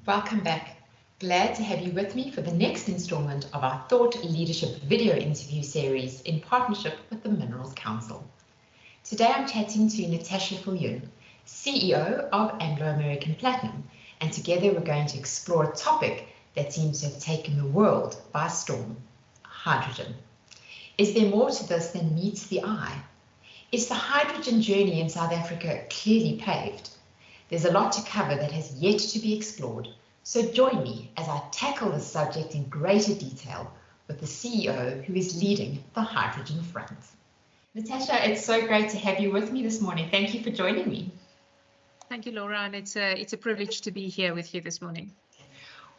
Welcome back. Glad to have you with me for the next installment of our Thought Leadership video interview series in partnership with the Minerals Council. Today I'm chatting to Natascha Viljoen, CEO of Anglo-American Platinum, and together we're going to explore a topic that seems to have taken the world by storm: hydrogen. Is there more to this than meets the eye? Is the hydrogen journey in South Africa clearly paved? There's a lot to cover that has yet to be explored, so join me as I tackle this subject in greater detail with the CEO who is leading the hydrogen front. Natascha, it's so great to have you with me this morning. Thank you for joining me. Thank you, Laura, and it's a privilege to be here with you this morning.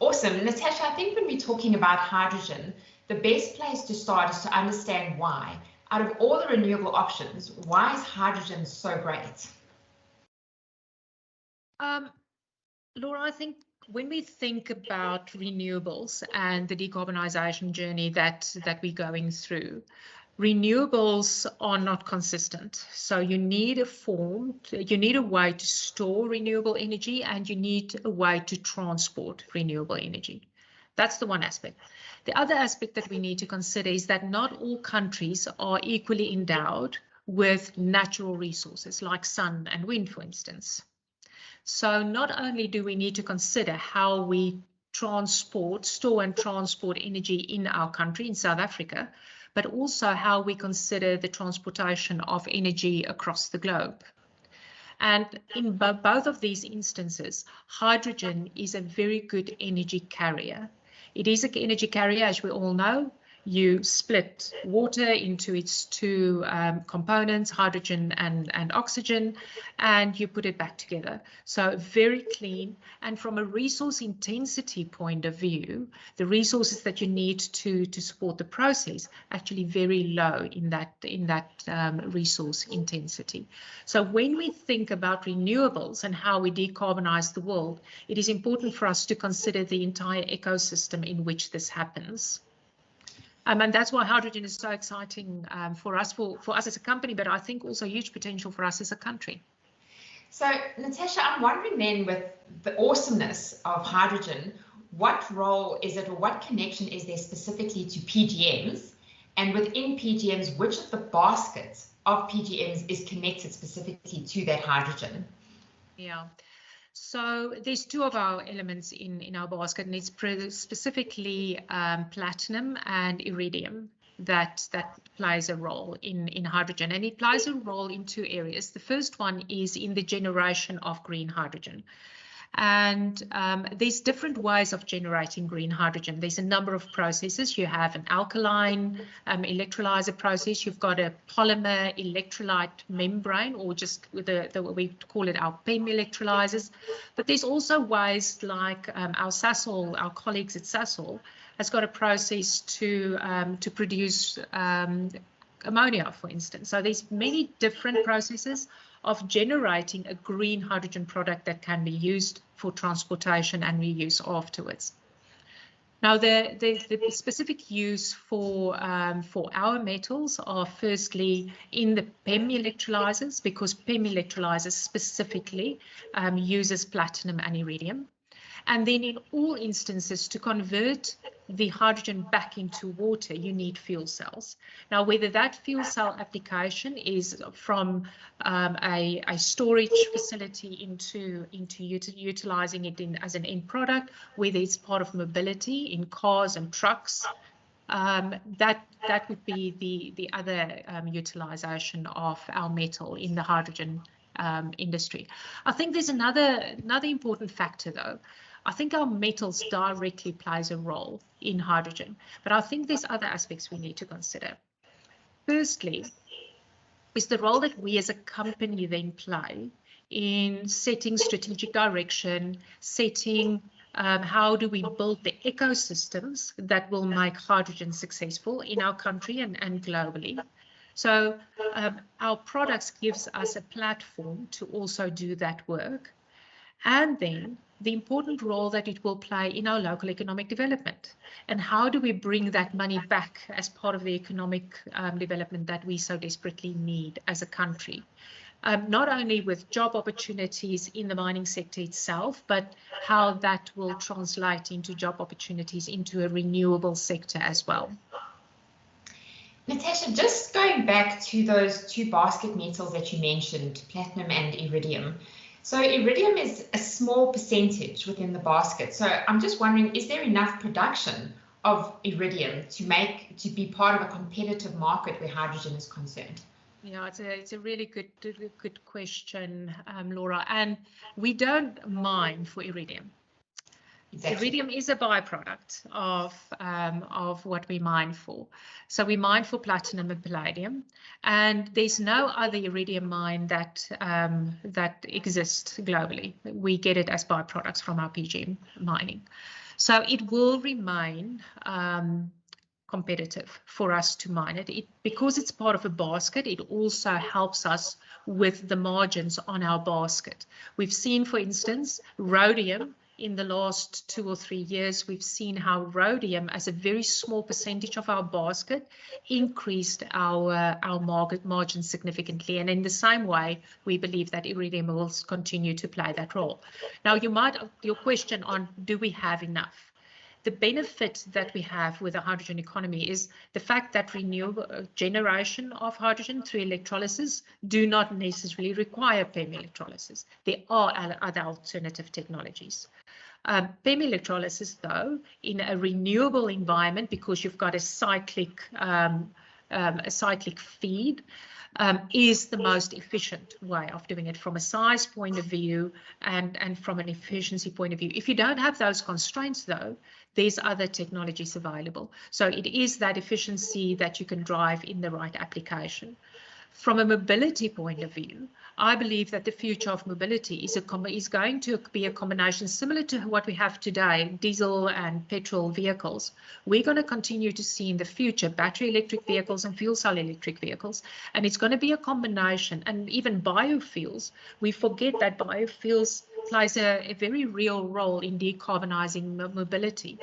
Awesome. Natascha, I think when we're talking about hydrogen, the best place to start is to understand why. Out of all the renewable options, why is hydrogen so great? Laura, I think when we think about renewables and the decarbonisation journey that we're going through, renewables are not consistent. So you need a way to store renewable energy, and you need a way to transport renewable energy. That's the one aspect. The other aspect that we need to consider is that not all countries are equally endowed with natural resources like sun and wind, for instance. So not only do we need to consider how we store and transport energy in our country, in South Africa, but also how we consider the transportation of energy across the globe. And in both of these instances, hydrogen is a very good energy carrier. It is an energy carrier, as we all know. You split water into its two components, hydrogen and oxygen, and you put it back together. So very clean. And from a resource intensity point of view, the resources that you need to support the process actually very low in that resource intensity. So when we think about renewables and how we decarbonize the world, it is important for us to consider the entire ecosystem in which this happens. And that's why hydrogen is so exciting for us as a company, but I think also huge potential for us as a country. So, Natascha, I'm wondering then, with the awesomeness of hydrogen, what role is it, or what connection is there specifically to PGMs? And within PGMs, which of the baskets of PGMs is connected specifically to that hydrogen? Yeah. So there's two of our elements in our basket, and it's specifically platinum and iridium that plays a role in hydrogen, and it plays a role in two areas. The first one is in the generation of green hydrogen. And there's different ways of generating green hydrogen. There's a number of processes. You have an alkaline electrolyzer process. You've got a polymer electrolyte membrane, or just with we call it our PEM electrolyzers. But there's also ways like our colleagues at Sasol has got a process to produce ammonia, for instance. So there's many different processes of generating a green hydrogen product that can be used for transportation and reuse afterwards. Now, the specific use for our metals are firstly in the PEM electrolyzers, because PEM electrolyzers specifically uses platinum and iridium. And then in all instances, to convert the hydrogen back into water, you need fuel cells. Now, whether that fuel cell application is from a storage facility into utilizing it as an end product, whether it's part of mobility in cars and trucks, that would be the other utilization of our metal in the hydrogen industry. I think there's another important factor, though. I think our metals directly plays a role in hydrogen, but I think there's other aspects we need to consider. Firstly, is the role that we as a company then play in setting strategic direction, setting how do we build the ecosystems that will make hydrogen successful in our country and globally. So our products gives us a platform to also do that work. And then the important role that it will play in our local economic development. And how do we bring that money back as part of the economic development that we so desperately need as a country? not only with job opportunities in the mining sector itself, but how that will translate into job opportunities into a renewable sector as well. Natascha, just going back to those two basket metals that you mentioned, platinum and iridium. So iridium is a small percentage within the basket. So I'm just wondering, is there enough production of iridium to be part of a competitive market where hydrogen is concerned? Yeah, it's a really good question, Laura. And we don't mine for iridium. Exactly. Iridium is a byproduct of what we mine for. So we mine for platinum and palladium, and there's no other iridium mine that exists globally. We get it as byproducts from our PGM mining. So it will remain competitive for us to mine it. Because it's part of a basket, it also helps us with the margins on our basket. We've seen, for instance, rhodium. In the last 2 or 3 years, we've seen how rhodium, as a very small percentage of our basket, increased our market margin significantly. And in the same way, we believe that iridium will continue to play that role. Now, your question on, do we have enough? The benefit that we have with the hydrogen economy is the fact that renewable generation of hydrogen through electrolysis do not necessarily require PEM electrolysis. There are other alternative technologies. PEM electrolysis, though, in a renewable environment, because you've got a cyclic feed, is the most efficient way of doing it from a size point of view and from an efficiency point of view. If you don't have those constraints, though, there's other technologies available. So it is that efficiency that you can drive in the right application. From a mobility point of view, I believe that the future of mobility is going to be a combination similar to what we have today, diesel and petrol vehicles. We're going to continue to see in the future battery electric vehicles and fuel cell electric vehicles, and it's going to be a combination. And even biofuels, we forget that biofuels plays a very real role in decarbonizing mobility.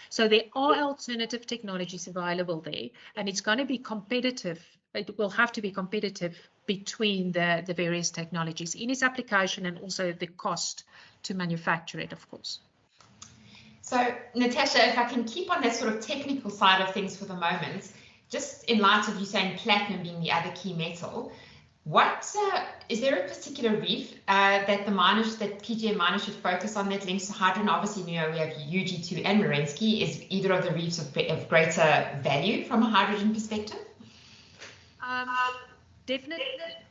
So there are alternative technologies available there, and it's going to be competitive. It will have to be competitive between the various technologies in its application and also the cost to manufacture it, of course. So, Natascha, if I can keep on that sort of technical side of things for the moment, just in light of you saying platinum being the other key metal, is there a particular reef that PGM miners should focus on that links to hydrogen? Obviously, we have UG2 and Merensky. Is either of the reefs of greater value from a hydrogen perspective? Definitely.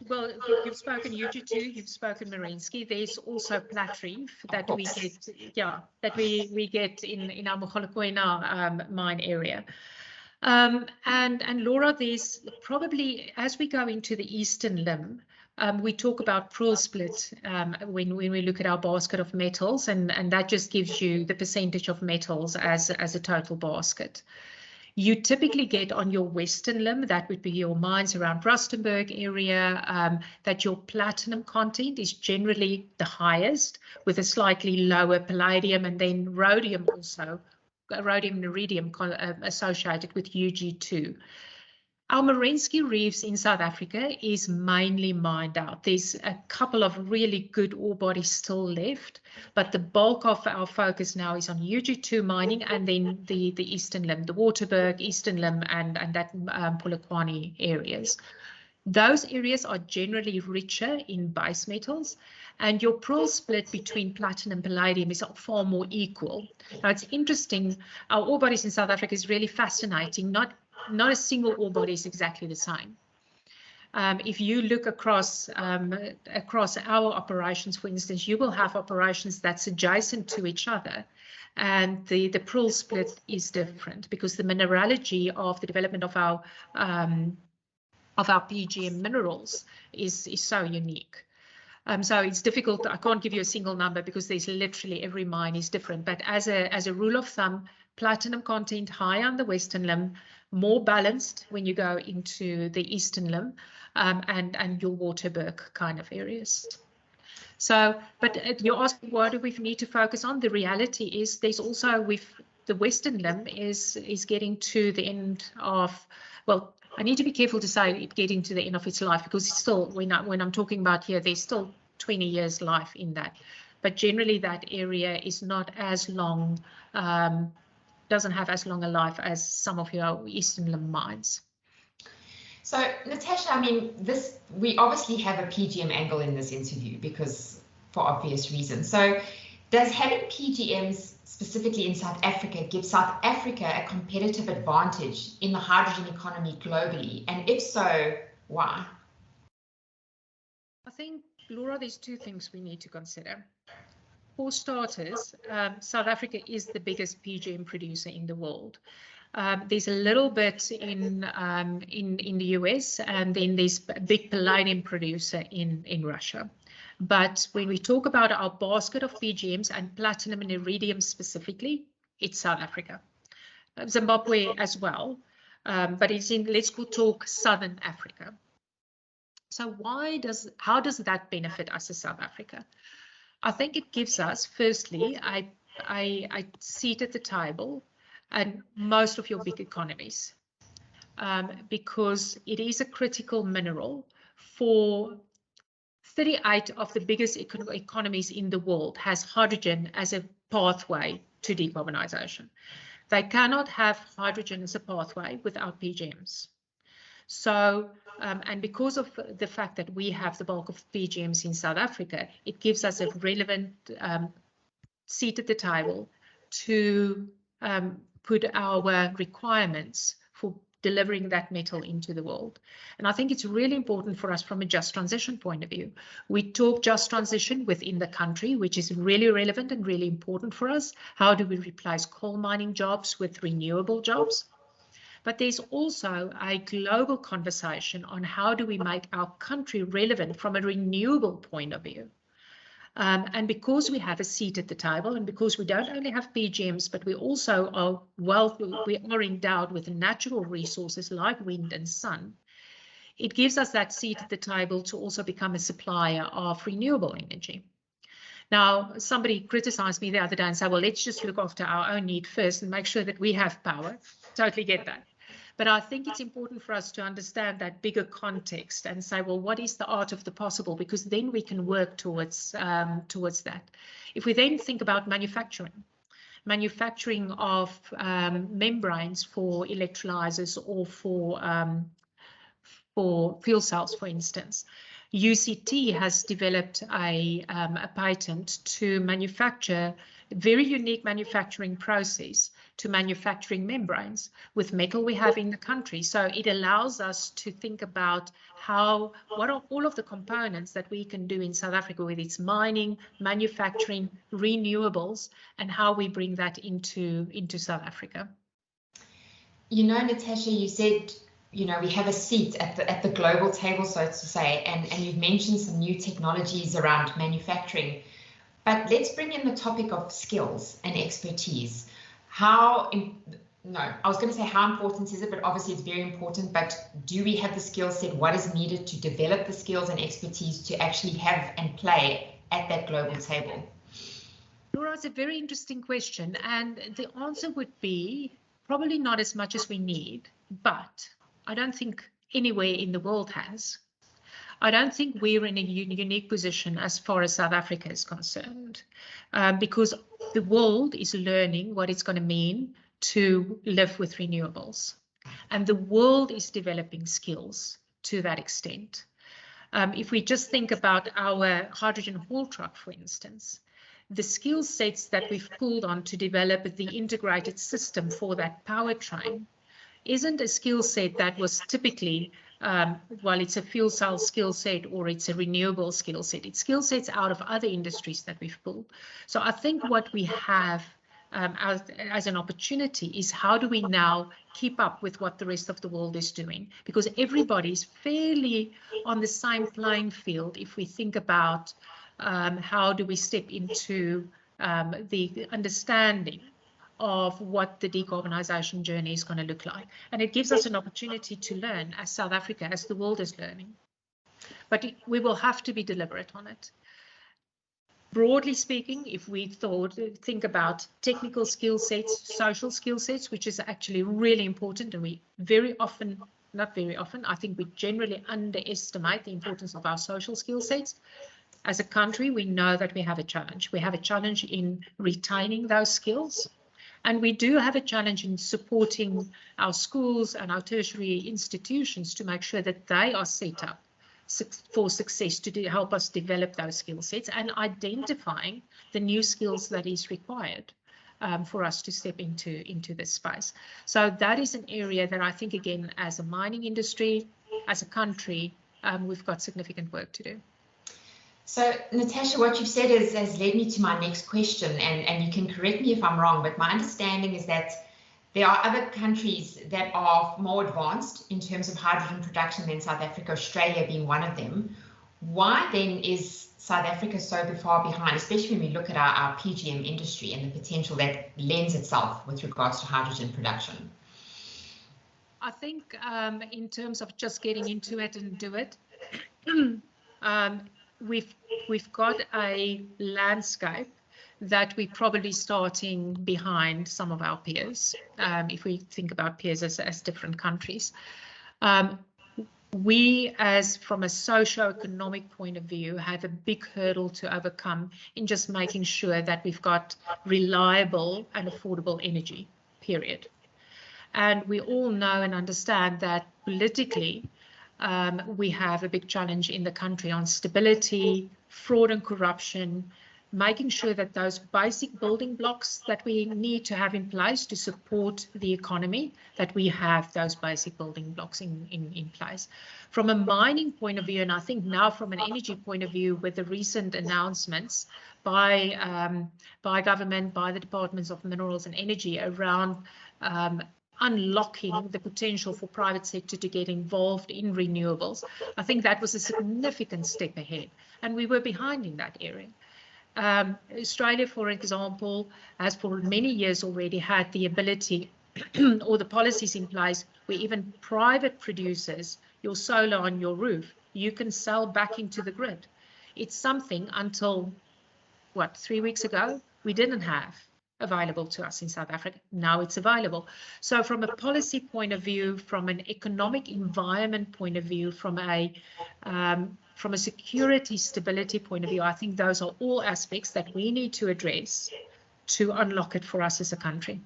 Well, you've spoken UG2, you've spoken Merensky. There's also Plat Reef that we get in our Mogalakwena mine area. And Laura, there's probably, as we go into the eastern limb, we talk about pool split when we look at our basket of metals, and that just gives you the percentage of metals as a total basket. You typically get on your western limb, that would be your mines around Rustenburg area, that your platinum content is generally the highest, with a slightly lower palladium, and then rhodium also, rhodium and iridium associated with UG2. Our Merensky reefs in South Africa is mainly mined out. There's a couple of really good ore bodies still left, but the bulk of our focus now is on UG2 mining and then the eastern limb, the Waterberg, eastern limb, and that Polokwane areas. Those areas are generally richer in base metals, and your pool split between platinum and palladium is far more equal. Now, it's interesting, our ore bodies in South Africa is really fascinating. Not a single ore body is exactly the same. If you look across our operations, for instance, you will have operations that's adjacent to each other, and the pool split is different because the mineralogy of the development of our PGM minerals is so unique. So it's difficult. I can't give you a single number because there's literally every mine is different. But as a rule of thumb, platinum content high on the western limb, more balanced when you go into the eastern limb, and your Waterberg kind of areas. So, but you ask, what do we need to focus on? The reality is there's also the western limb is getting to the end of, well, I need to be careful to say it getting to the end of its life, because it's still, when I'm talking about here, there's still 20 years life in that. But generally that area is not as long, doesn't have as long a life as some of your Eastern Limb mines. So, Natascha, I mean, we obviously have a PGM angle in this interview because for obvious reasons. So, does having PGMs specifically in South Africa give South Africa a competitive advantage in the hydrogen economy globally? And if so, why? I think, Laura, there's two things we need to consider. For starters, South Africa is the biggest PGM producer in the world. There's a little bit in the US, and then there's a big palladium producer in Russia. But when we talk about our basket of PGMs and platinum and iridium specifically, it's South Africa. Zimbabwe as well, but it's in, let's go talk Southern Africa. So how does that benefit us as South Africa? I think it gives us, firstly, a seat at the table and most of your big economies, because it is a critical mineral for 38 of the biggest economies in the world has hydrogen as a pathway to decarbonization. They cannot have hydrogen as a pathway without PGMs. So, and because of the fact that we have the bulk of PGMs in South Africa, it gives us a relevant seat at the table to put our requirements for delivering that metal into the world. And I think it's really important for us from a just transition point of view. We talk just transition within the country, which is really relevant and really important for us. How do we replace coal mining jobs with renewable jobs? But there's also a global conversation on how do we make our country relevant from a renewable point of view. And because we have a seat at the table, and because we don't only have PGMs, but we also are endowed with natural resources like wind and sun, it gives us that seat at the table to also become a supplier of renewable energy. Now, somebody criticized me the other day and said, well, let's just look after our own need first and make sure that we have power. Totally get that. But I think it's important for us to understand that bigger context and say, well, what is the art of the possible? Because then we can work towards that. If we then think about manufacturing of membranes for electrolyzers or for fuel cells, for instance, UCT has developed a patent to manufacture a very unique manufacturing process to manufacturing membranes with metal we have in the country. So it allows us to think about what are all of the components that we can do in South Africa, whether it's mining, manufacturing, renewables, and how we bring that into South Africa. You know, Natascha, you said, you know, we have a seat at the global table, so to say, and you've mentioned some new technologies around manufacturing. But let's bring in the topic of skills and expertise. How important is it? But obviously it's very important. But do we have the skill set? What is needed to develop the skills and expertise to actually have and play at that global table? Laura, it's a very interesting question. And the answer would be probably not as much as we need, but I don't think anywhere in the world has. I don't think we're in a unique position as far as South Africa is concerned, because the world is learning what it's going to mean to live with renewables. And the world is developing skills to that extent. If we just think about our hydrogen haul truck, for instance, the skill sets that we've pulled on to develop the integrated system for that powertrain isn't a skill set that was typically, well, it's a fuel cell skill set or it's a renewable skill set. It's skill sets out of other industries that we've pulled. So I think what we have as an opportunity is how do we now keep up with what the rest of the world is doing? Because everybody's fairly on the same playing field if we think about how do we step into the understanding of what the decarbonisation journey is going to look like. And it gives us an opportunity to learn as South Africa, as the world is learning. But we will have to be deliberate on it. Broadly speaking, if we think about technical skill sets, social skill sets, which is actually really important, and we very often not very often. I think we generally underestimate the importance of our social skill sets. As a country, we know that we have a challenge. We have a challenge in retaining those skills. And we do have a challenge in supporting our schools and our tertiary institutions to make sure that they are set up for success to help us develop those skill sets and identifying the new skills that is required for us to step into this space. So that is an area that I think, again, as a mining industry, as a country, we've got significant work to do. So, Natascha, what you've said has led me to my next question, and you can correct me if I'm wrong, but my understanding is that there are other countries that are more advanced in terms of hydrogen production than South Africa, Australia being one of them. Why then is South Africa so far behind, especially when we look at our PGM industry and the potential that lends itself with regards to hydrogen production? I think in terms of just getting into it and do it, we've got a landscape that we're probably starting behind some of our peers, if we think about peers as different countries. We, from a socio-economic point of view, have a big hurdle to overcome in just making sure that we've got reliable and affordable energy, period. And we all know and understand that politically, we have a big challenge in the country on stability, fraud and corruption, making sure that those basic building blocks that we need to have in place to support the economy, that we have those basic building blocks in place. From a mining point of view, and I think now from an energy point of view, with the recent announcements by government, by the Departments of Minerals and Energy around unlocking the potential for private sector to get involved in renewables, I think that was a significant step ahead, and we were behind in that area. Australia, for example, has for many years already had the ability or the policies in place where even private producers, your solar on your roof, you can sell back into the grid. It's something until, 3 weeks ago, we didn't have available to us in South Africa. Now it's available. So from a policy point of view, from an economic environment point of view, from a security stability point of view, I think those are all aspects that we need to address to unlock it for us as a country.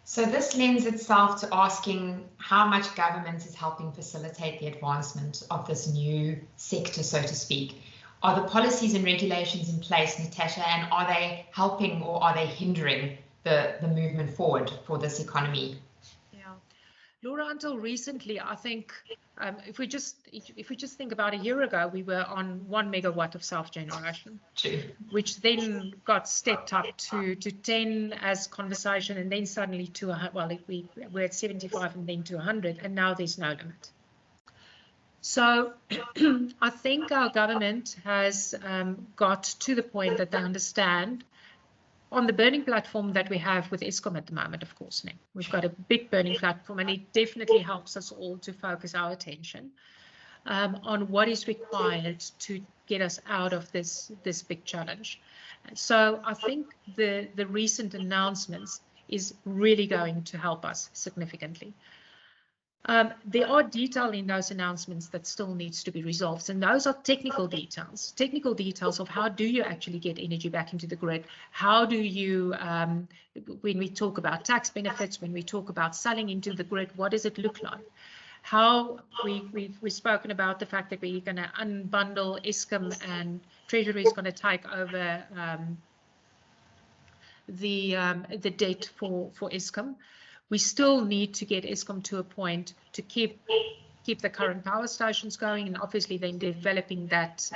So this lends itself to asking how much government is helping facilitate the advancement of this new sector, so to speak. Are the policies and regulations in place, Natascha, and are they helping or are they hindering the movement forward for this economy? Yeah, Laura, until recently, I think if we just think about a year ago, we were on 1 megawatt of self-generation, which then got stepped up to 10 as conversation, and then suddenly to we're at 75 and then to 100, and now there's no limit. So I think our government has got to the point that they understand on the burning platform that we have with Eskom at the moment, of course. Now we've got a big burning platform, and it definitely helps us all to focus our attention on what is required to get us out of this big challenge. So I think the recent announcements is really going to help us significantly. There are details in those announcements that still needs to be resolved, and those are technical details of how do you actually get energy back into the grid, how do you, when we talk about tax benefits, when we talk about selling into the grid, what does it look like? How we've spoken about the fact that we're going to unbundle Eskom, and Treasury is going to take over the debt for Eskom. We still need to get Eskom to a point to keep the current power stations going, and obviously then developing that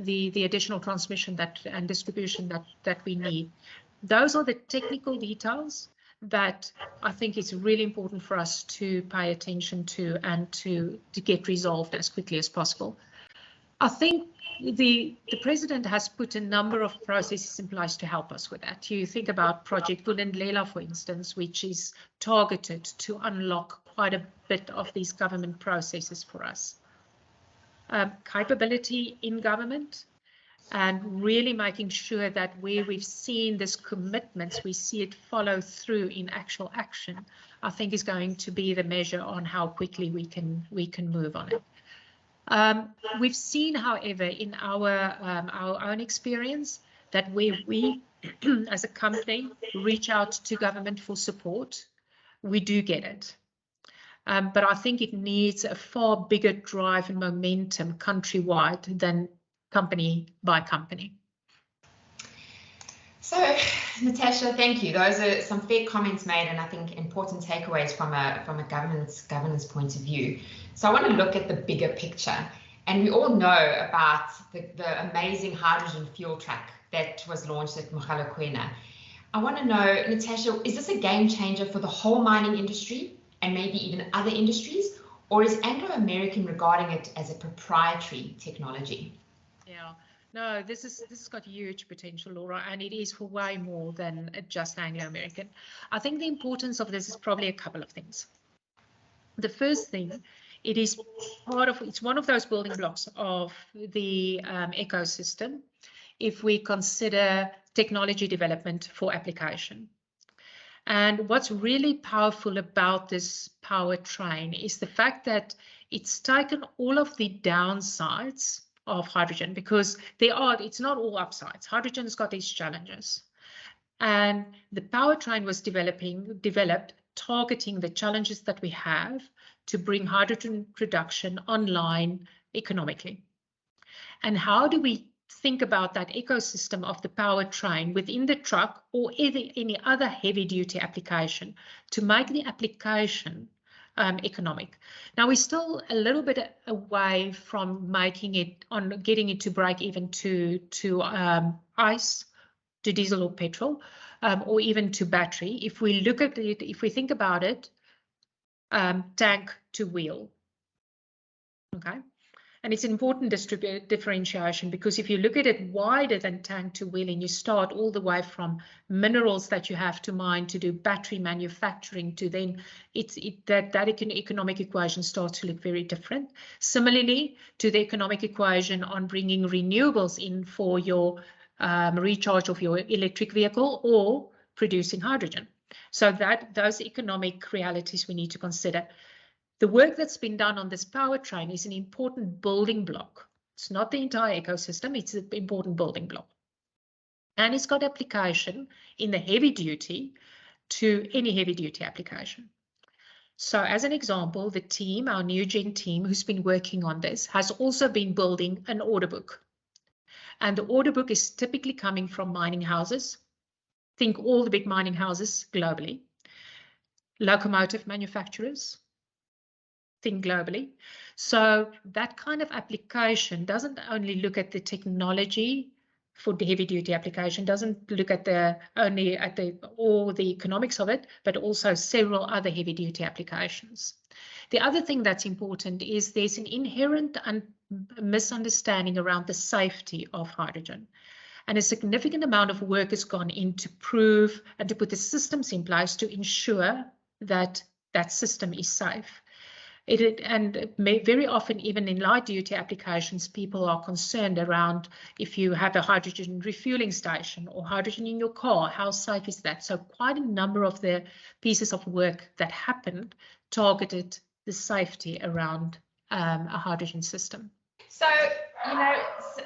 the additional transmission and distribution that we need. Those are the technical details that I think it's really important for us to pay attention to and to get resolved as quickly as possible. I think the president has put a number of processes in place to help us with that. You think about Project Vulindlela, for instance, which is targeted to unlock quite a bit of these government processes for us. Capability in government, and really making sure that where we've seen this commitments, we see it follow through in actual action, I think is going to be the measure on how quickly we can move on it. We've seen, however, in our own experience, that where we as a company reach out to government for support, we do get it. But I think it needs a far bigger drive and momentum countrywide than company by company. So, Natascha, thank you. Those are some fair comments made, and I think important takeaways from a governance point of view. So I want to look at the bigger picture, and we all know about the amazing hydrogen fuel truck that was launched at Mogalakwena. I want to know, Natascha, is this a game changer for the whole mining industry and maybe even other industries, or is Anglo-American regarding it as a proprietary technology? Yeah, no, this has got huge potential, Laura, and it is for way more than just Anglo-American. I think the importance of this is probably a couple of things. The first thing, it's one of those building blocks of the ecosystem if we consider technology development for application. And what's really powerful about this powertrain is the fact that it's taken all of the downsides of hydrogen, because it's not all upsides. Hydrogen's got these challenges. And the powertrain was developed targeting the challenges that we have to bring hydrogen production online economically. And how do we think about that ecosystem of the powertrain within the truck or any other heavy duty application to make the application economic? Now we're still a little bit away from getting it to break even to ICE, to diesel or petrol, or even to battery. If we look at it, if we think about it, tank to wheel, okay? And it's important differentiation, because if you look at it wider than tank to wheel, and you start all the way from minerals that you have to mine to do battery manufacturing to then that economic equation starts to look very different. Similarly to the economic equation on bringing renewables in for your recharge of your electric vehicle or producing hydrogen. So those economic realities we need to consider. The work that's been done on this powertrain is an important building block. It's not the entire ecosystem, it's an important building block. And it's got application in the heavy duty to any heavy duty application. So as an example, the team, our new gen team who's been working on this, has also been building an order book. And the order book is typically coming from mining houses. Think all the big mining houses globally. Locomotive manufacturers. Think globally. So that kind of application doesn't only look at the technology for the heavy duty application, doesn't look at all the economics of it, but also several other heavy duty applications. The other thing that's important is there's an inherent misunderstanding around the safety of hydrogen. And a significant amount of work has gone in to prove and to put the systems in place to ensure that that system is safe. Very often, even in light duty applications, people are concerned around if you have a hydrogen refueling station or hydrogen in your car, how safe is that? So quite a number of the pieces of work that happened targeted the safety around a hydrogen system. So,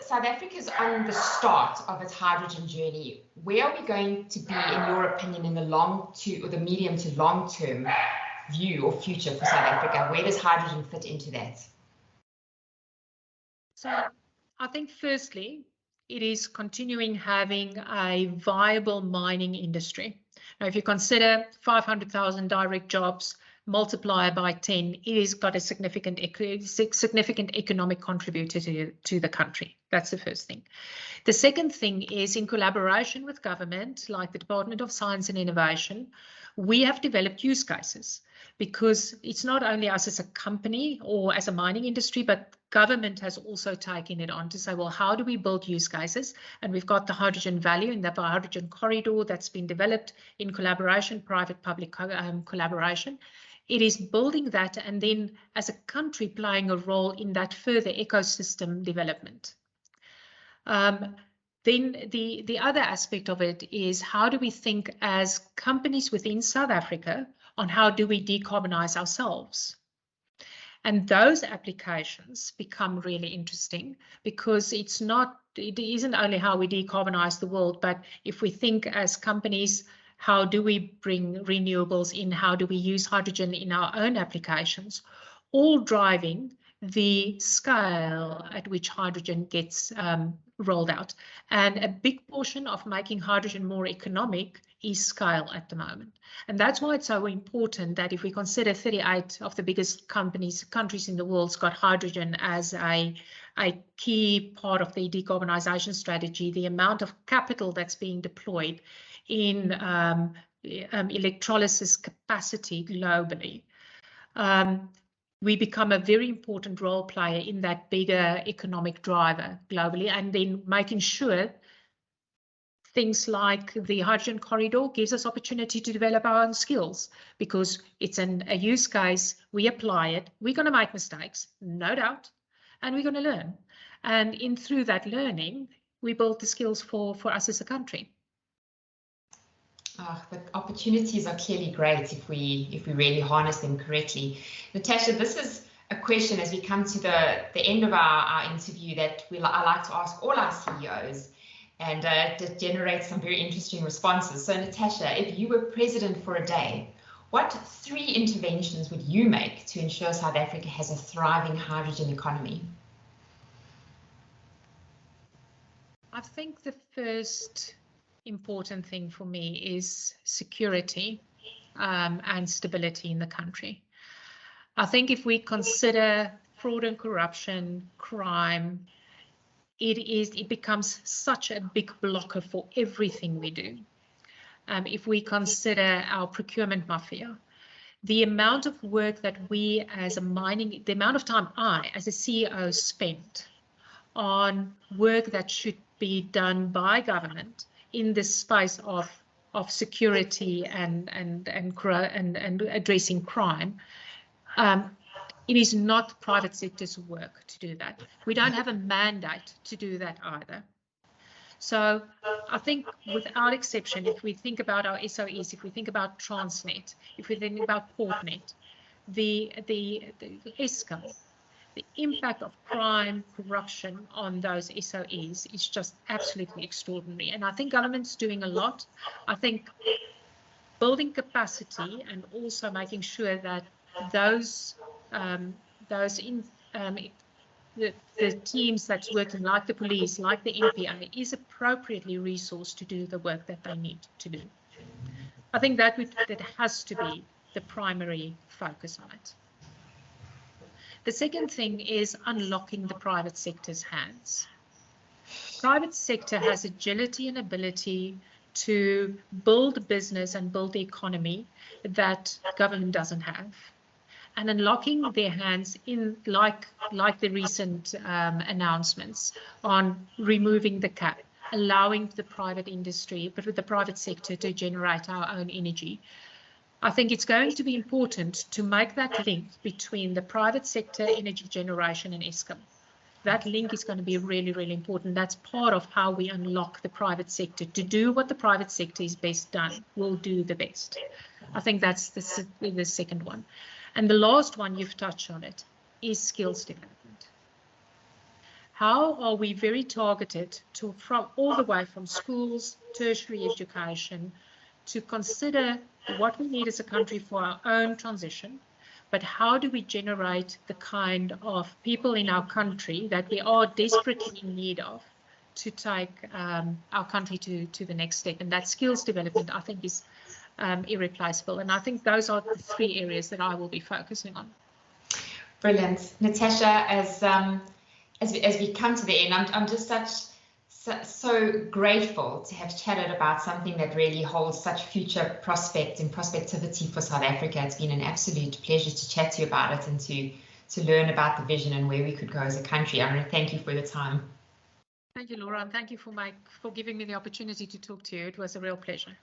South Africa's on the start of its hydrogen journey. Where are we going to be, in your opinion, in the medium to long term view or future for South Africa? Where does hydrogen fit into that? So I think firstly, it is continuing having a viable mining industry. Now, if you consider 500,000 direct jobs, multiply by 10, it has got a significant economic contributor to the country. That's the first thing. The second thing is, in collaboration with government, like the Department of Science and Innovation, we have developed use cases, because it's not only us as a company or as a mining industry, but government has also taken it on to say, well, how do we build use cases? And we've got the hydrogen value in the hydrogen corridor that's been developed in collaboration, private-public collaboration. It is building that, and then as a country playing a role in that further ecosystem development. Then the other aspect of it is, how do we think as companies within South Africa on how do we decarbonize ourselves? And those applications become really interesting, because it isn't only how we decarbonize the world, but if we think as companies, how do we bring renewables in? How do we use hydrogen in our own applications? All driving the scale at which hydrogen gets rolled out. And a big portion of making hydrogen more economic is scale at the moment. And that's why it's so important that if we consider 38 of the biggest countries in the world's got hydrogen as a key part of the decarbonisation strategy, the amount of capital that's being deployed in electrolysis capacity globally, we become a very important role player in that bigger economic driver globally, and then making sure things like the hydrogen corridor gives us opportunity to develop our own skills, because it's a use case, we apply it, we're going to make mistakes, no doubt, and we're going to learn. And through that learning, we build the skills for us as a country. Oh, the opportunities are clearly great if we really harness them correctly. Natascha, this is a question as we come to the end of our interview that I like to ask all our CEOs, and it generates some very interesting responses. So Natascha, if you were president for a day, what 3 interventions would you make to ensure South Africa has a thriving hydrogen economy? I think the first important thing for me is security and stability in the country. I think if we consider fraud and corruption, crime, it becomes such a big blocker for everything we do. If we consider our procurement mafia, the amount of work that we as the amount of time I as a CEO spent on work that should be done by government in the space of security and addressing crime, it is not private sector's work to do that. We don't have a mandate to do that either. So I think without exception, if we think about our SOEs, if we think about Transnet, if we think about Portnet, the Eskom, the impact of crime, corruption on those SOEs is just absolutely extraordinary. And I think government's doing a lot. I think building capacity and also making sure that the teams that's working, like the police, like the NPA, is appropriately resourced to do the work that they need to do. I think that has to be the primary focus on it. The second thing is unlocking the private sector's hands. Private sector has agility and ability to build business and build the economy that government doesn't have. And unlocking their hands in like the recent announcements on removing the cap, allowing the private industry, but with the private sector, to generate our own energy. I think it's going to be important to make that link between the private sector, energy generation, and Eskom. That link is going to be really, really important. That's part of how we unlock the private sector to do what the private sector is best done, will do the best. I think that's the second one. And the last one, you've touched on it, is skills development. How are we very targeted from all the way from schools, tertiary education, to consider what we need as a country for our own transition, but how do we generate the kind of people in our country that we are desperately in need of to take our country to the next step? And that skills development, I think, is irreplaceable. And I think those are the 3 areas that I will be focusing on. Brilliant. Natascha, as we come to the end, I'm just so grateful to have chatted about something that really holds such future prospect and prospectivity for South Africa. It's been an absolute pleasure to chat to you about it and to learn about the vision and where we could go as a country. I want to thank you for your time. Thank you, Laura, and thank you for giving me the opportunity to talk to you. It was a real pleasure.